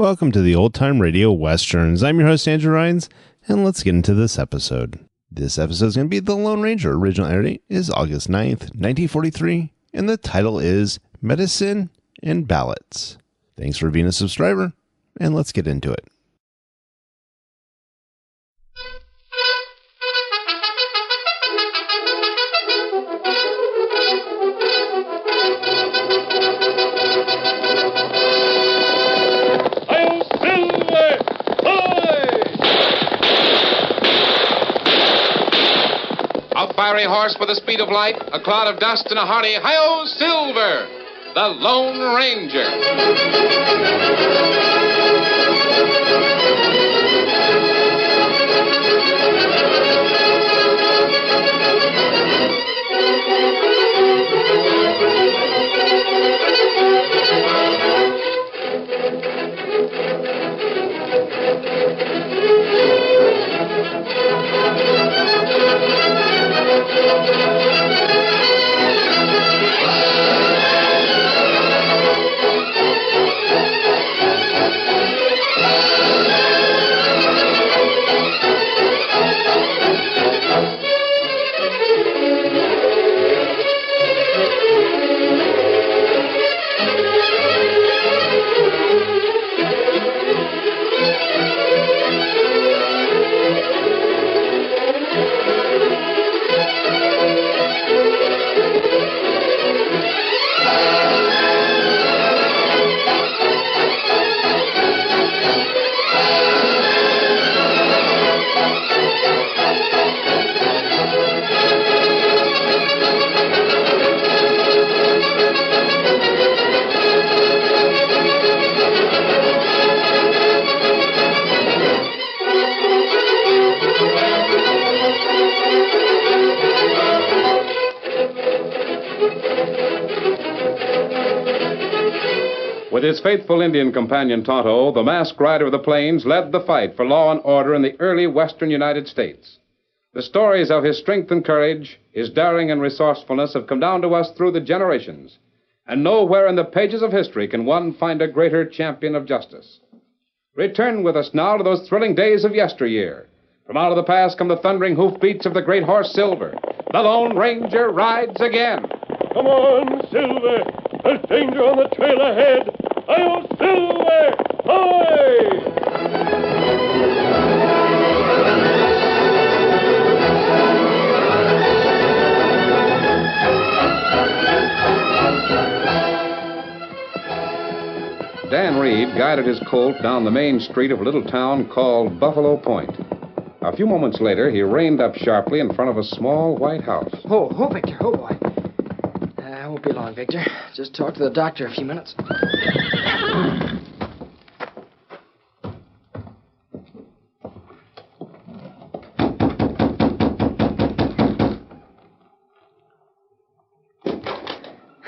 Welcome to the Old Time Radio Westerns. I'm your host, Andrew Rhynes, and let's get into this episode. This episode is going to be The Lone Ranger. Original air date is August 9th, 1943, and the title is Medicine and Ballots. Thanks for being a subscriber, and let's get into it. Fiery horse with the speed of light, a cloud of dust, and a hearty "Hi-Yo, Silver!" The Lone Ranger. With his faithful Indian companion Tonto, the masked rider of the plains led the fight for law and order in the early western United States. The stories of his strength and courage, his daring and resourcefulness have come down to us through the generations. And nowhere in the pages of history can one find a greater champion of justice. Return with us now to those thrilling days of yesteryear. From out of the past come the thundering hoofbeats of the great horse Silver. The Lone Ranger rides again. Come on, Silver. There's danger on the trail ahead. Hi-yo, Silver! Hi! Dan Reed guided his colt down the main street of a little town called Buffalo Point. A few moments later, he reined up sharply in front of a small white house. Oh, Victor. Oh, boy. I won't be long, Victor. Just talk to the doctor a few minutes.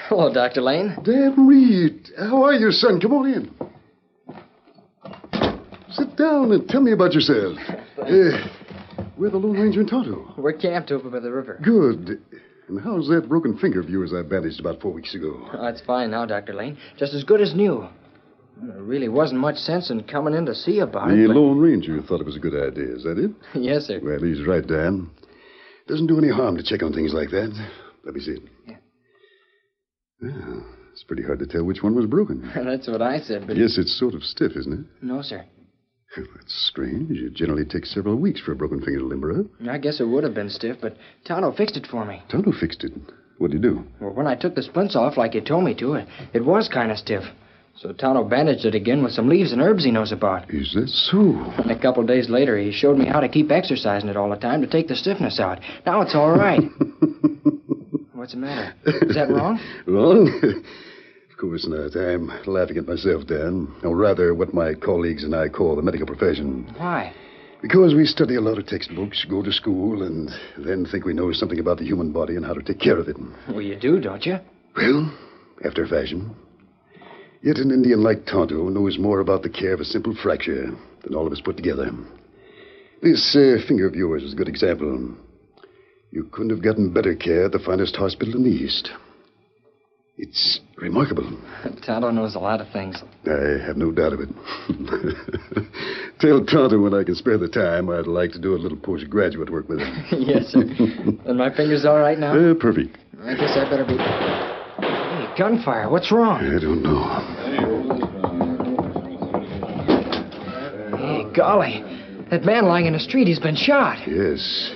Hello, Dr. Lane. Dan Reed. How are you, son? Come on in. Sit down and tell me about yourself. We're the Lone Ranger and Tonto. We're camped over by the river. Good. And how's that broken finger of yours I bandaged about 4 weeks ago? Oh, it's fine now, Dr. Lane. Just as good as new. There really wasn't much sense in coming in to see about it. The Lone Ranger thought it was a good idea. Is that it? Yes, sir. Well, he's right, Dan. Doesn't do any harm to check on things like that. Let me see it. Yeah. Well, it's pretty hard to tell which one was broken. That's what I said, but... Yes, it's sort of stiff, isn't it? No, sir. That's strange. It generally takes several weeks for a broken finger to limber up. I guess it would have been stiff, but Tonto fixed it for me. Tonto fixed it? What'd he do? Well, when I took the splints off like he told me to, it was kind of stiff. So Tonto bandaged it again with some leaves and herbs he knows about. Is that so? And a couple days later, he showed me how to keep exercising it all the time to take the stiffness out. Now it's all right. What's the matter? Is that wrong? Wrong? Of course not. I'm laughing at myself, Dan. Or rather, what my colleagues and I call the medical profession. Why? Because we study a lot of textbooks, go to school, and then think we know something about the human body and how to take care of it. Well, you do, don't you? Well, after a fashion. Yet an Indian like Tonto knows more about the care of a simple fracture than all of us put together. This finger of yours is a good example. You couldn't have gotten better care at the finest hospital in the East. It's remarkable. Tonto knows a lot of things. I have no doubt of it. Tell Tonto when I can spare the time, I'd like to do a little postgraduate work with him. Yes, sir. And my finger's all right now? Perfect. I guess I better be... Hey, gunfire. What's wrong? I don't know. Hey, golly. That man lying in the street, he's been shot. Yes.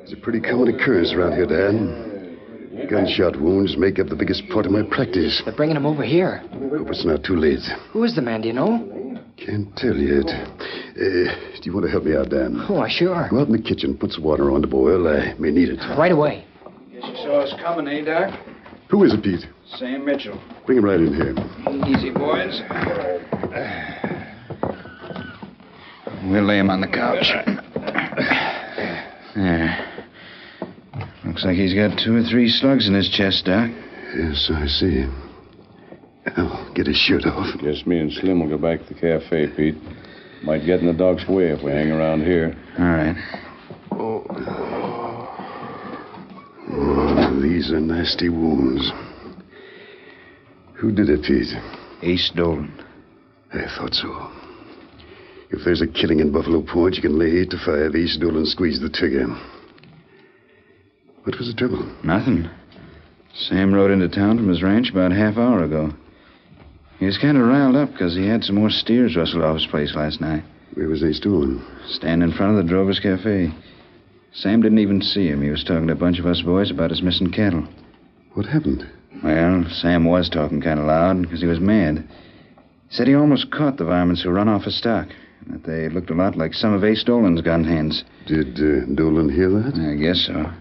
It's a pretty common occurrence around here, Dan. Gunshot wounds make up the biggest part of my practice. They're bringing him over here. Hope it's not too late. Who is the man, do you know? Can't tell yet. Do you want to help me out, Dan? Oh, sure. Go out in the kitchen, put some water on to boil. I may need it. Right away. Guess you saw us coming, eh, Doc? Who is it, Pete? Sam Mitchell. Bring him right in here. Easy, boys. We'll lay him on the couch. There. Looks like he's got 2 or 3 slugs in his chest, Doc. Yes, I see. I'll get his shirt off. Guess me and Slim will go back to the cafe, Pete. Might get in the dog's way if we hang around here. All right. Oh, these are nasty wounds. Who did it, Pete? Ace Dolan. I thought so. If there's a killing in Buffalo Point, you can lay 8 to 5. Ace Dolan squeezed the trigger. What was the trouble? Nothing. Sam rode into town from his ranch about a half hour ago. He was kind of riled up because he had some more steers rustled off his place last night. Where was Ace Dolan? Standing in front of the Drover's Cafe. Sam didn't even see him. He was talking to a bunch of us boys about his missing cattle. What happened? Well, Sam was talking kind of loud because he was mad. He said he almost caught the varmints who run off his stock. That they looked a lot like some of Ace Dolan's gun hands. Did Dolan hear that? I guess so.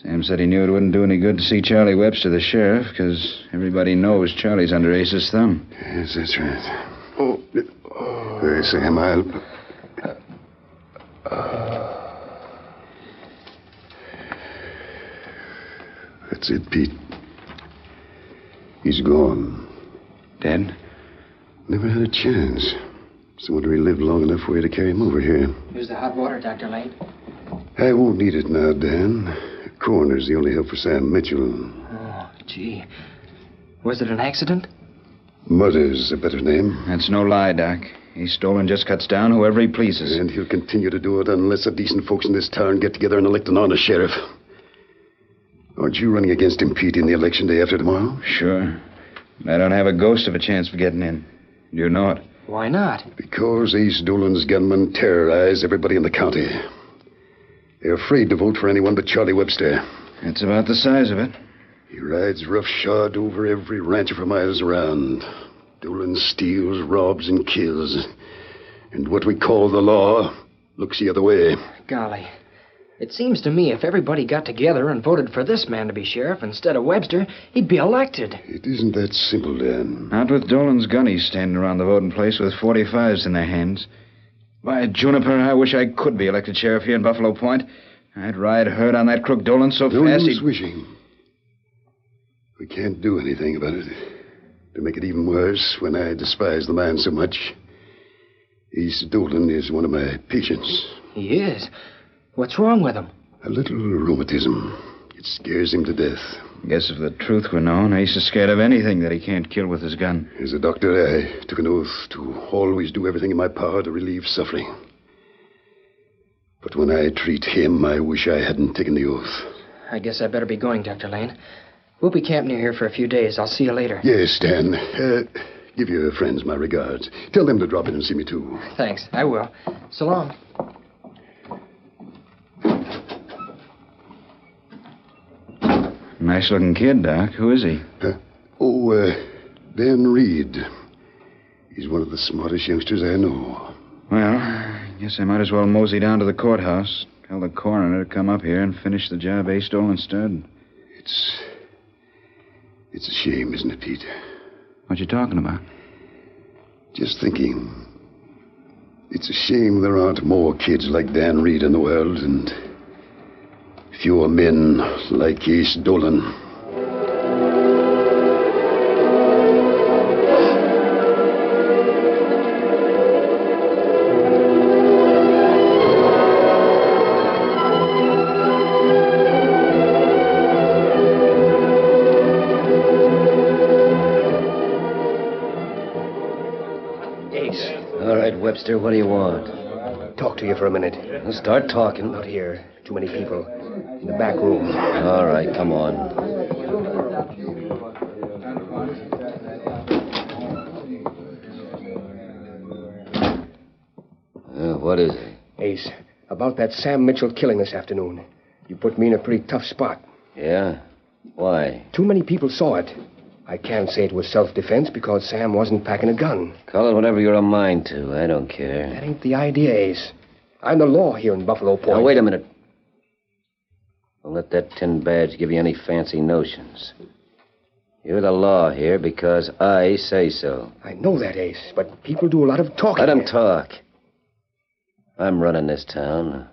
Sam said he knew it wouldn't do any good to see Charlie Webster, the sheriff, because everybody knows Charlie's under Ace's thumb. Yes, that's right. Oh. Hey, Sam, I'll... That's it, Pete. He's gone. Dead? Never had a chance. Someone to live long enough for you to carry him over here. Here's the hot water, Dr. Lane. I won't need it now, Dan. Coroner's the only help for Sam Mitchell. Oh, gee. Was it an accident? Murder's a better name. That's no lie, Doc. Ace Dolan just cuts down whoever he pleases. And he'll continue to do it unless the decent folks in this town get together and elect an honest sheriff. Aren't you running against him, Pete, in the election day after tomorrow? Sure. I don't have a ghost of a chance of getting in. You know it. Why not? Because Ace Dolan's gunmen terrorize everybody in the county. They're afraid to vote for anyone but Charlie Webster. That's about the size of it. He rides roughshod over every rancher for miles around. Dolan steals, robs, and kills. And what we call the law looks the other way. Golly. It seems to me if everybody got together and voted for this man to be sheriff instead of Webster, he'd be elected. It isn't that simple, Dan. Not with Dolan's gunnies standing around the voting place with 45s in their hands. By Juniper, I wish I could be elected sheriff here in Buffalo Point. I'd ride herd on that crook Dolan so No fast use wishing. We can't do anything about it. To make it even worse, when I despise the man so much, Ace Dolan is one of my patients. He is. What's wrong with him? A little rheumatism. It scares him to death. Guess if the truth were known, Ace is scared of anything that he can't kill with his gun. As a doctor, I took an oath to always do everything in my power to relieve suffering. But when I treat him, I wish I hadn't taken the oath. I guess I better be going, Dr. Lane. We'll be camped near here for a few days. I'll see you later. Yes, Dan. Give your friends my regards. Tell them to drop in and see me, too. Thanks. I will. So long. Nice-looking kid, Doc. Who is he? Dan Reed. He's one of the smartest youngsters I know. Well, I guess I might as well mosey down to the courthouse. Tell the coroner to come up here and finish the job Ace Dolan started. It's a shame, isn't it, Pete? What you talking about? Just thinking. It's a shame there aren't more kids like Dan Reed in the world and fewer men like Ace Dolan. mister. What do you want? Talk to you for a minute. Well, start talking. Not here. Too many people. In the back room. All right, come on. What is it? Ace, about that Sam Mitchell killing this afternoon. You put me in a pretty tough spot. Yeah? Why? Too many people saw it. I can't say it was self-defense because Sam wasn't packing a gun. Call it whatever you're a mind to. I don't care. That ain't the idea, Ace. I'm the law here in Buffalo Point. Now, wait a minute. Don't let that tin badge give you any fancy notions. You're the law here because I say so. I know that, Ace, but people do a lot of talking. Let them talk. I'm running this town.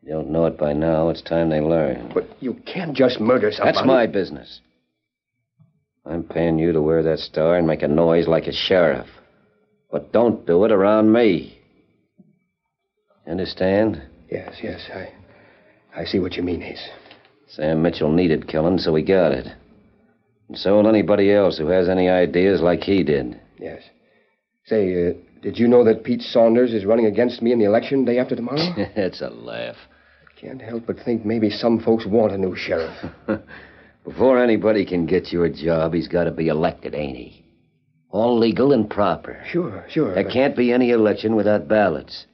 You don't know it by now. It's time they learn. But you can't just murder somebody. That's my business. I'm paying you to wear that star and make a noise like a sheriff. But don't do it around me. Understand? Yes. I see what you mean, Ace. Sam Mitchell needed killing, so he got it. And so will anybody else who has any ideas like he did. Yes. Say, did you know that Pete Saunders is running against me in the election day after tomorrow? It's a laugh. I can't help but think maybe some folks want a new sheriff. Before anybody can get you a job, he's got to be elected, ain't he? All legal and proper. Sure. There can't be any election without ballots.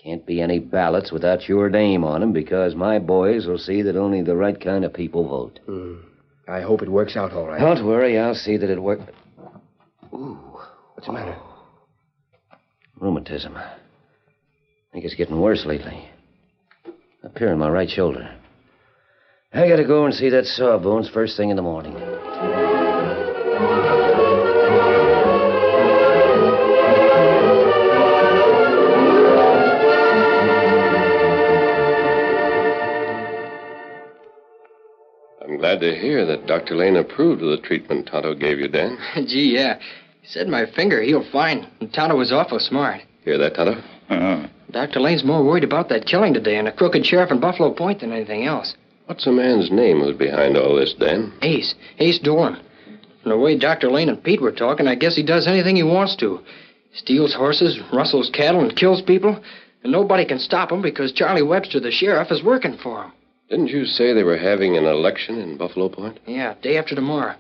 Can't be any ballots without your name on them because my boys will see that only the right kind of people vote. I hope it works out all right. Don't worry, I'll see that it works. Ooh, what's the matter? Rheumatism. I think it's getting worse lately. Up here in my right shoulder. I gotta go and see that Sawbones first thing in the morning. I'm glad to hear that Dr. Lane approved of the treatment Tonto gave you, Dan. Gee, yeah. He said my finger healed fine. And Tonto was awful smart. Hear that, Tonto? Dr. Lane's more worried about that killing today and a crooked sheriff in Buffalo Point than anything else. What's a man's name who's behind all this, Dan? Ace Dolan. From the way Dr. Lane and Pete were talking, I guess he does anything he wants to. Steals horses, rustles cattle, and kills people. And nobody can stop him because Charlie Webster, the sheriff, is working for him. Didn't you say they were having an election in Buffalo Point? Yeah, day after tomorrow.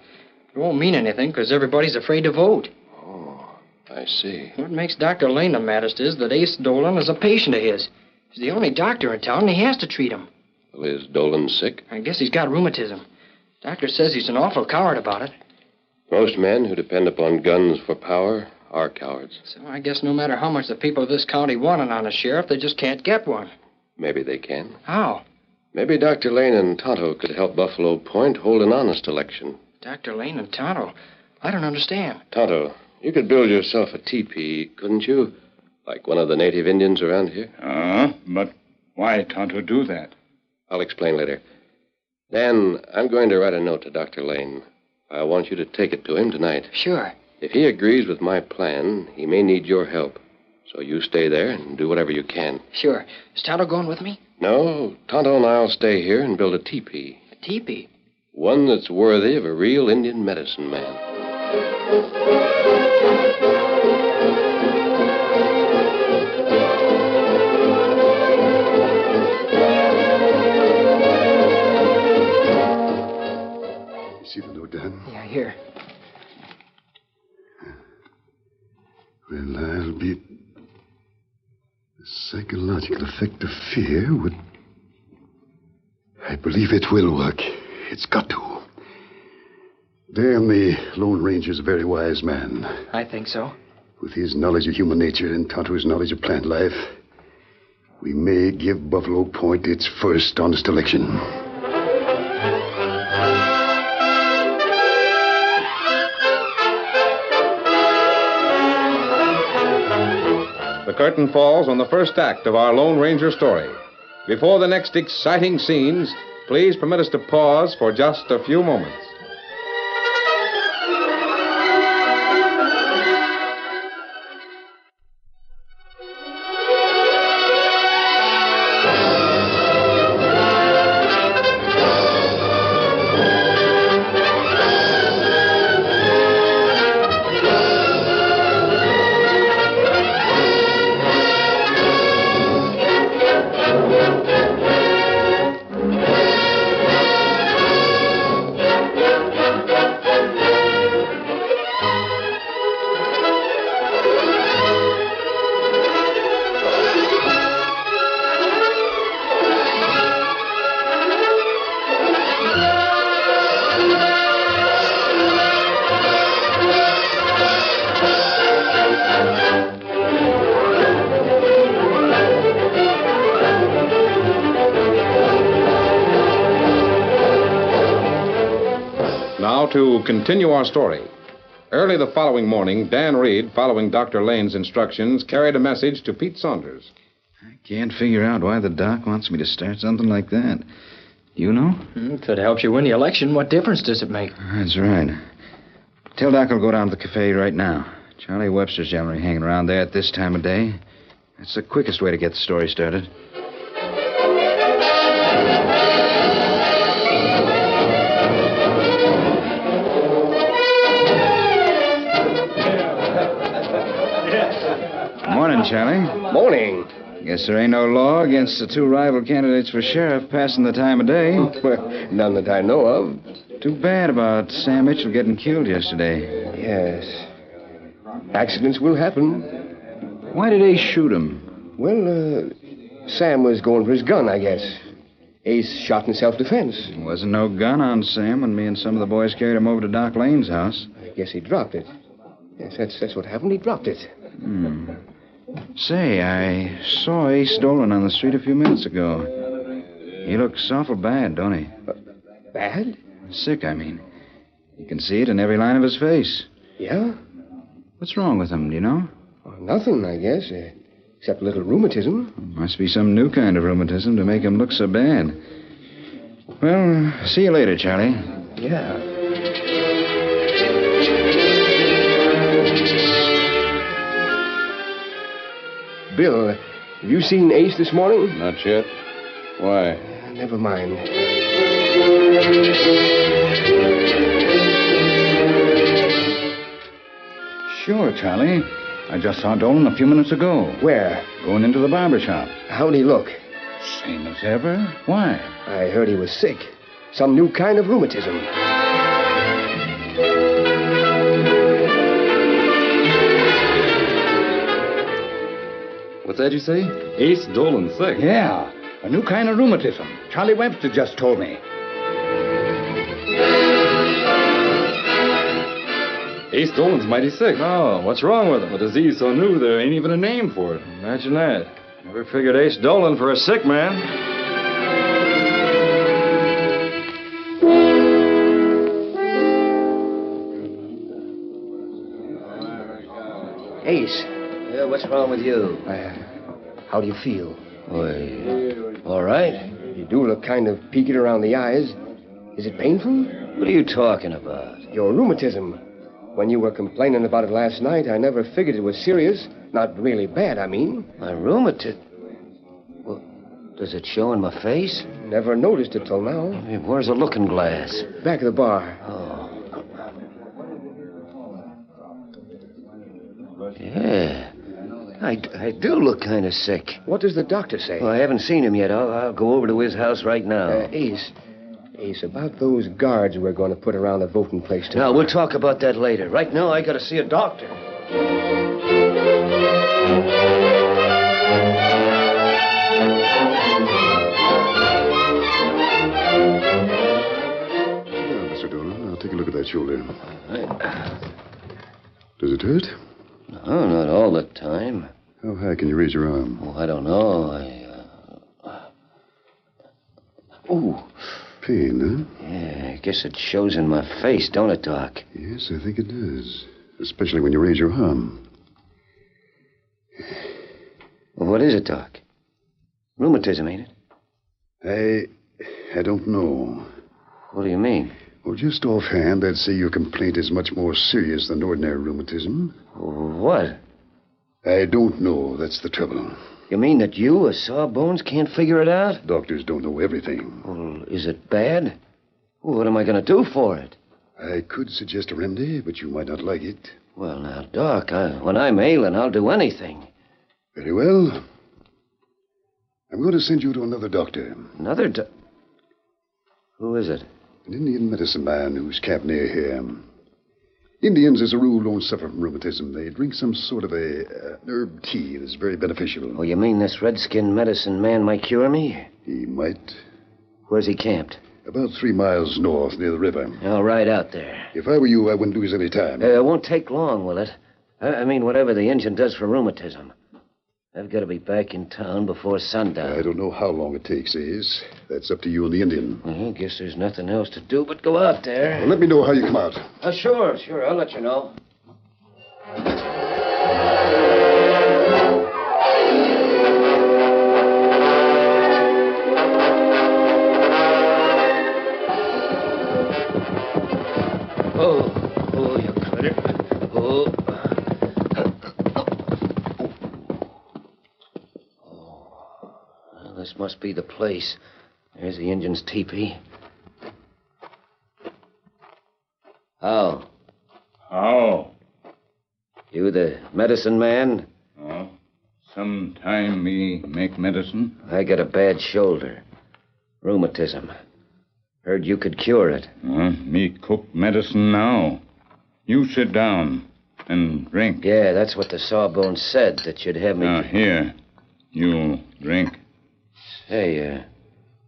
It won't mean anything because everybody's afraid to vote. Oh, I see. What makes Dr. Lane the maddest is that Ace Dolan is a patient of his. He's the only doctor in town, and he has to treat him. Well, is Dolan sick? I guess he's got rheumatism. Doctor says he's an awful coward about it. Most men who depend upon guns for power are cowards. So I guess no matter how much the people of this county want an honest sheriff, they just can't get one. Maybe they can. How? Maybe Dr. Lane and Tonto could help Buffalo Point hold an honest election. Dr. Lane and Tonto? I don't understand. Tonto, you could build yourself a teepee, couldn't you? Like one of the native Indians around here? But why Tonto do that? I'll explain later. Dan, I'm going to write a note to Dr. Lane. I want you to take it to him tonight. Sure. If he agrees with my plan, he may need your help. So you stay there and do whatever you can. Sure. Is Tonto going with me? No, Tonto and I'll stay here and build a teepee. A teepee? One that's worthy of a real Indian medicine man. You see the note, Dan? Yeah, here. Well, I'll be... The psychological effect of fear would... I believe it will work. It's got to. Dan, the Lone Ranger's a very wise man. I think so. With his knowledge of human nature and Tonto's knowledge of plant life, we may give Buffalo Point its first honest election. The curtain falls on the first act of our Lone Ranger story. Before the next exciting scenes, please permit us to pause for just a few moments. Now to continue our story. Early the following morning, Dan Reed, following Dr. Lane's instructions, carried a message to Pete Saunders. I can't figure out why the doc wants me to start something like that. You know? If it helps you win the election, what difference does it make? That's right. Tell Doc I'll go down to the cafe right now. Charlie Webster's generally hanging around there at this time of day. That's the quickest way to get the story started. Morning, Charlie. Morning. Guess there ain't no law against the two rival candidates for sheriff passing the time of day. Well, none that I know of. Too bad about Sam Mitchell getting killed yesterday. Yes. Accidents will happen. Why did Ace shoot him? Well, Sam was going for his gun, I guess. Ace shot in self-defense. Wasn't no gun on Sam when me and some of the boys carried him over to Doc Lane's house. I guess he dropped it. Yes, that's what happened. He dropped it. Say, I saw Ace Dolan on the street a few minutes ago. He looks awful bad, don't he? Bad? Sick, I mean. You can see it in every line of his face. Yeah? What's wrong with him, do you know? Well, nothing, I guess, except a little rheumatism. Must be some new kind of rheumatism to make him look so bad. Well, see you later, Charlie. Yeah. Bill, have you seen Ace this morning? Not yet. Why? Never mind. Sure, Charlie. I just saw Dolan a few minutes ago. Where? Going into the barber shop. How'd he look? Same as ever. Why? I heard he was sick. Some new kind of rheumatism. What's that you say? Ace Dolan sick. Yeah, a new kind of rheumatism. Charlie Webster just told me. Ace Dolan's mighty sick. Oh, what's wrong with him? A disease so new there ain't even a name for it. Imagine that. Never figured Ace Dolan for a sick man. Ace. Yeah, what's wrong with you? How do you feel? Why, all right. You do look kind of peaked around the eyes. Is it painful? What are you talking about? Your rheumatism. When you were complaining about it last night, I never figured it was serious. Not really bad, I mean. My rheumatism? Well, does it show in my face? Never noticed it till now. Hey, where's the looking glass? Back of the bar. Oh. Yeah. I do look kind of sick. What does the doctor say? Well, I haven't seen him yet. I'll go over to his house right now. Ace, about those guards we're going to put around the voting place tonight. Now, we'll talk about that later. Right now, I got to see a doctor. Mr. Dolan, I'll take a look at that shoulder. Does it hurt? No, not all the time. How high can you raise your arm? Oh, I don't know. Ooh. Pain, huh? Yeah, I guess it shows in my face, don't it, Doc? Yes, I think it does. Especially when you raise your arm. Well, what is it, Doc? Rheumatism, ain't it? I don't know. What do you mean? Well, just offhand, I'd say your complaint is much more serious than ordinary rheumatism. What? I don't know. That's the trouble. You mean that you, a sawbones, can't figure it out? Doctors don't know everything. Well, is it bad? Well, what am I going to do for it? I could suggest a remedy, but you might not like it. Well, now, Doc, when I'm ailing, I'll do anything. Very well. I'm going to send you to another doctor. Another Who is it? An Indian medicine man who's camped near here. Indians, as a rule, don't suffer from rheumatism. They drink some sort of an herb tea that's very beneficial. Oh, you mean this redskin medicine man might cure me? He might. Where's he camped? About 3 miles north, near the river. All right, out there. If I were you, I wouldn't lose any time. It won't take long, will it? I mean, whatever the Injun does for rheumatism. I've got to be back in town before sundown. I don't know how long it takes, Ace. That's up to you and the Indian. Well, I guess there's nothing else to do but go out there. Well, let me know how you come out. Sure. I'll let you know. Oh, you critter. Oh. Well, this must be the place. There's the Injun's teepee. How? You the medicine man? Oh, sometime me make medicine. I got a bad shoulder. Rheumatism. Heard you could cure it. Me cook medicine now. You sit down and drink. Yeah, that's what the sawbones said, that you'd have me... Here. You drink. Hey,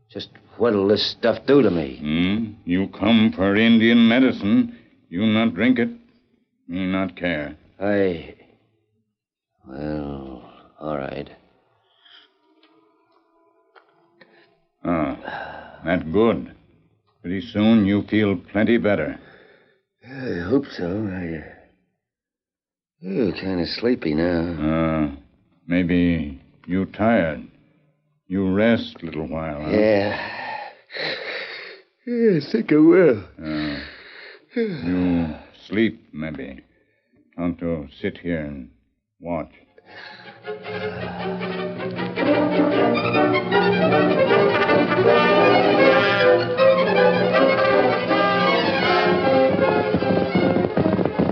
just what'll this stuff do to me? You come for Indian medicine. You not drink it. Me not care. Well, all right. That good. Pretty soon you feel plenty better. I hope so. I'm kind of sleepy now. Maybe you tired. You rest a little while, huh? Yeah, I think I will. You sleep, maybe. Tonto, sit here and watch.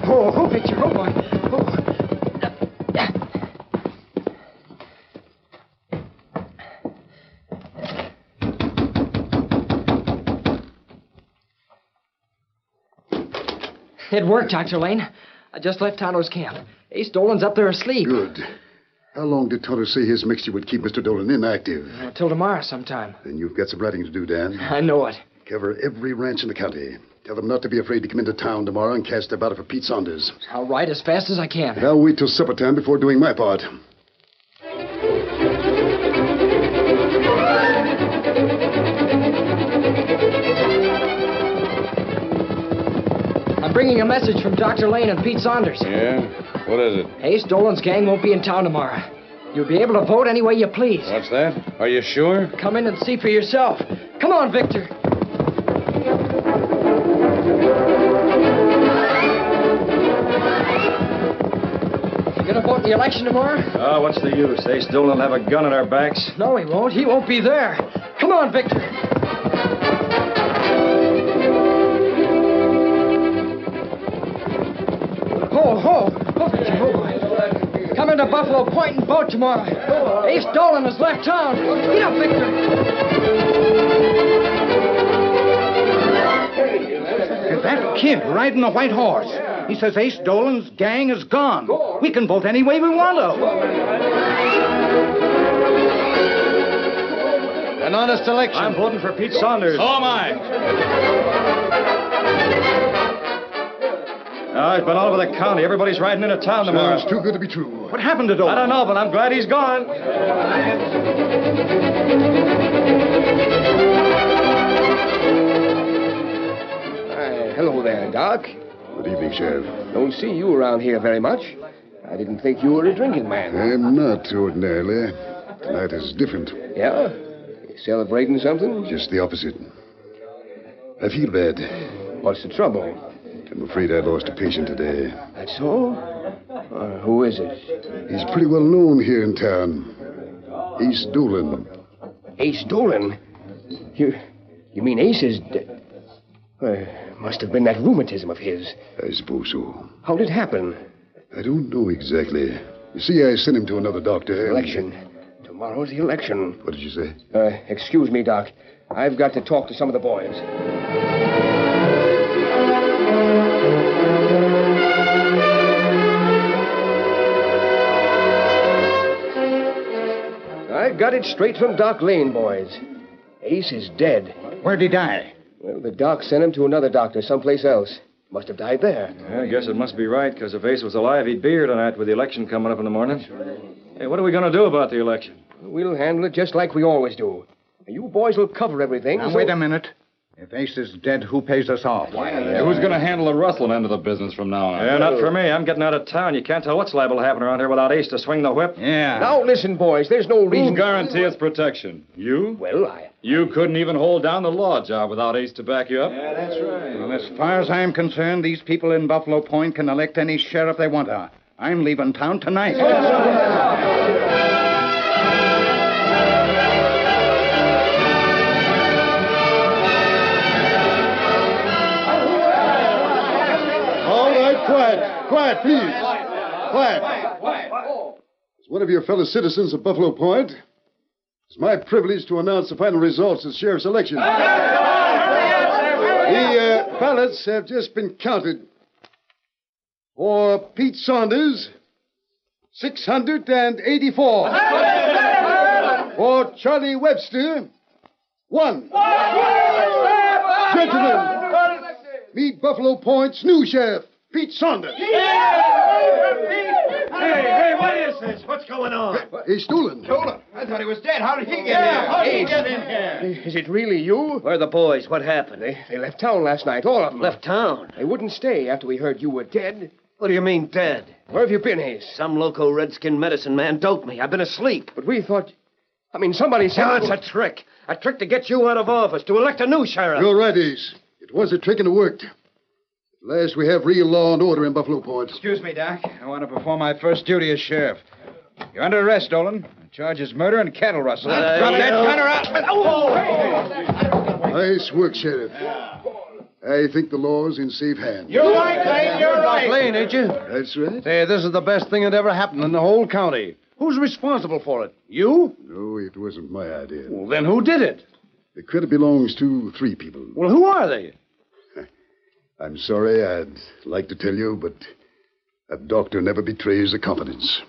Oh, Victor, oh, boy. It worked, Dr. Lane. I just left Tonto's camp. Ace Dolan's up there asleep. Good. How long did Tonto say his mixture would keep Mr. Dolan inactive? Till tomorrow sometime. Then you've got some writing to do, Dan. I know it. Cover every ranch in the county. Tell them not to be afraid to come into town tomorrow and cast their ballot for Pete Saunders. I'll write as fast as I can. And I'll wait till supper time before doing my part. I'm bringing a message from Dr. Lane and Pete Saunders. Yeah? What is it? Ace Dolan's gang won't be in town tomorrow. You'll be able to vote any way you please. What's that? Are you sure? Come in and see for yourself. Come on, Victor. You gonna vote in the election tomorrow? Oh, what's the use? Ace Dolan will have a gun at our backs. No, he won't. He won't be there. Come on, Victor. Oh, Victor, boy. Come into Buffalo Point and vote tomorrow. Ace Dolan has left town. Get up, Victor. That kid riding the white horse. He says Ace Dolan's gang is gone. We can vote any way we want to. An honest election. I'm voting for Pete Saunders. So am I. It's been all over the county. Everybody's riding into town tomorrow. Sounds too good to be true. What happened to Dolan? I don't know, but I'm glad he's gone. Hello there, Doc. Good evening, Sheriff. Don't see you around here very much. I didn't think you were a drinking man. I'm not ordinarily. Tonight is different. Yeah? You celebrating something? Just the opposite. I feel bad. What's the trouble? I'm afraid I lost a patient today. That's all? Who is it? He's pretty well known here in town. Ace Dolan. Ace Dolan? You mean Ace is... must have been that rheumatism of his. I suppose so. How'd it happen? I don't know exactly. You see, I sent him to another doctor. Election. Tomorrow's the election. What did you say? Excuse me, Doc. I've got to talk to some of the boys. I got it straight from Doc Lane, boys. Ace is dead. Where'd he die? Well, the doc sent him to another doctor someplace else. Must have died there. I guess it must be right, because if Ace was alive, he'd be here tonight with the election coming up in the morning. Hey, what are we going to do about the election? We'll handle it just like we always do. You boys will cover everything. Now, wait a minute. If Ace is dead, who pays us off? Who's going to handle the rustling end of the business from now on? Yeah, not for me. I'm getting out of town. You can't tell what's liable to happen around here without Ace to swing the whip. Yeah. Now, listen, boys. There's no reason... Who guarantee its protection? You? Well, You couldn't even hold down the law job without Ace to back you up. Yeah, that's right. Well, as far as I'm concerned, these people in Buffalo Point can elect any sheriff they want to. I'm leaving town tonight. Quiet, please. Quiet. As one of your fellow citizens of Buffalo Point, it's my privilege to announce the final results of the sheriff's election. The ballots have just been counted. For Pete Saunders, 684. For Charlie Webster, 1. Gentlemen, meet Buffalo Point's new sheriff, Pete Saunders. Hey, what is this? What's going on? He's stolen. Stolen? I thought he was dead. How did he get here? How did he get in here? Is it really you? Where are the boys? What happened? They left town last night, all of them. Left town? They wouldn't stay after we heard you were dead. What do you mean, dead? Where have you been, Ace? Some local redskin medicine man doped me. I've been asleep. But we thought... somebody said... No, it's a trick. A trick to get you out of office, to elect a new sheriff. You're right, Ace. It was a trick and it worked. At last we have real law and order in Buffalo Point. Excuse me, Doc. I want to perform my first duty as sheriff. You're under arrest, Dolan. The charge is murder and cattle rustling. Drop that gun or Nice work, Sheriff. I think the law's in safe hands. You're right, Lane. You're right. Lane, ain't you? That's right. Say, this is the best thing that ever happened in the whole county. Who's responsible for it? You? No, it wasn't my idea. Well, then who did it? The credit belongs to 3 people. Well, who are they? I'm sorry, I'd like to tell you, but a doctor never betrays a confidence.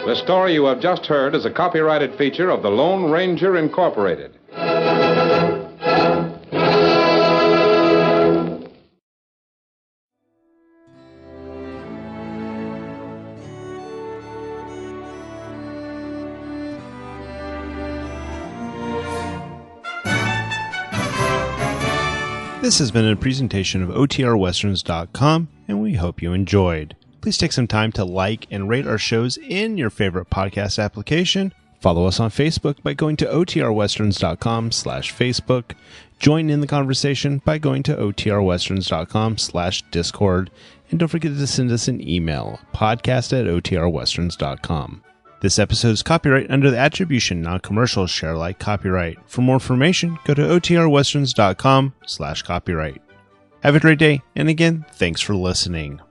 The story you have just heard is a copyrighted feature of the Lone Ranger Incorporated. This has been a presentation of OTRWesterns.com, and we hope you enjoyed. Please take some time to like and rate our shows in your favorite podcast application. Follow us on Facebook by going to OTRWesterns.com/Facebook. Join in the conversation by going to OTRWesterns.com/Discord. And don't forget to send us an email, podcast@OTRWesterns.com. This episode is copyright under the Attribution Non-Commercial Share Alike copyright. For more information, go to OTRWesterns.com/copyright. Have a great day, and again, thanks for listening.